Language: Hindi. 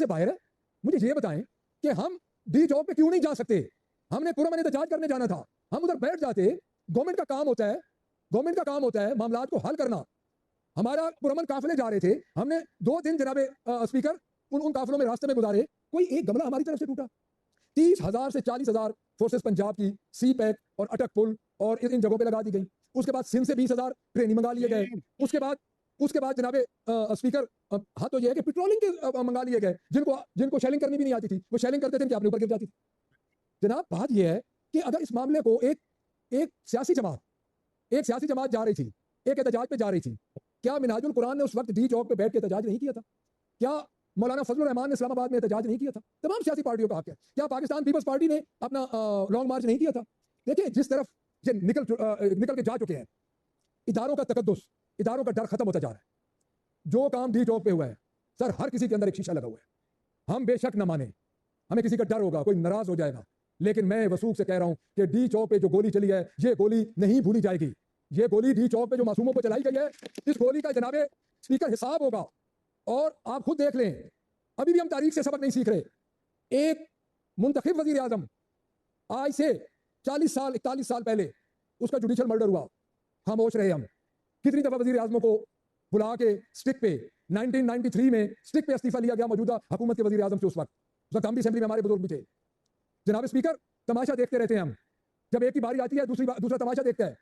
से बाहर है। मुझे ये बताएं कि हम डी चौक पे क्यों नहीं जा सकते? हमने पुरअमन एहतजाज करने जाना था, हम उधर बैठ जाते। गवर्नमेंट का काम होता है, गवर्नमेंट का काम होता है मामलात को हल करना। हमारा पुरअमन काफिले जा रहे थे, हमने 2 दिन जनाबे स्पीकर उन काफिलों में रास्ते में गुजारे, कोई एक गमला हमारी तरफ से टूटा। 30,000 से 40,000 फोर्सेस पंजाब की सी पैक और अटक पुल और इन जगहों पे लगा दी गई। उसके बाद सिंध से 20,000 ट्रेनिंग मंगा लिए गए। उसके बाद जनाबे स्पीकर हाँ तो ये है कि पेट्रोलिंग के मंगा लिए गए, जिनको शेलिंग करनी भी नहीं आती थी वो शेलिंग करते थे, अपने ऊपर गिर जाती थी। जनाब बात यह है कि अगर इस मामले को एक सियासी जमात जा रही थी, एक एहतजाज पे जा रही थी, क्या मिनहाजुल कुरान ने उस वक्त डी चौक पे बैठ के एहतजाज नहीं किया था? क्या मौलाना फजलुर रहमान ने इस्लामाबाद में एहतजाज नहीं किया था? तमाम सियासी पार्टियों का हक है। क्या पाकिस्तान पीपल्स पार्टी ने अपना लॉन्ग मार्च नहीं किया था? देखिए जिस तरफ ये निकल के जा चुके हैं, इदारों का तकद्दुस, इदारों का डर खत्म होता जा रहा है। जो काम डी चौक पे हुआ है सर, हर किसी के अंदर एक शीशा लगा हुआ है। हम बेशक न माने, हमें किसी का डर होगा, कोई नाराज हो जाएगा, लेकिन मैं वसूख से कह रहा हूं कि डी चौक पे जो गोली चली है ये गोली नहीं भूली जाएगी। ये गोली डी चौक पे जो मासूमों पर चलाई गई है, इस गोली का जनाबे स्पीकर हिसाब होगा। और आप खुद देख लें, अभी भी हम तारीख से सबक नहीं सीख रहे। एक मुंतखब वजीर आजम, आज से 41 साल पहले उसका जुडिशल मर्डर हुआ, खामोश रहे हम। कितनी दफा वजीर आजमों को बुला के स्टिक पे 1993 में स्टिक पे इस्तीफा लिया गया मौजूदा हुकूमत के वजीर आजम से। उस वक्त हम भी असेंबली में, हमारे बुजुर्ग भी थे। जनाब स्पीकर, तमाशा देखते रहते हैं हम। जब एक की बारी आती है दूसरा तमाशा देखता है।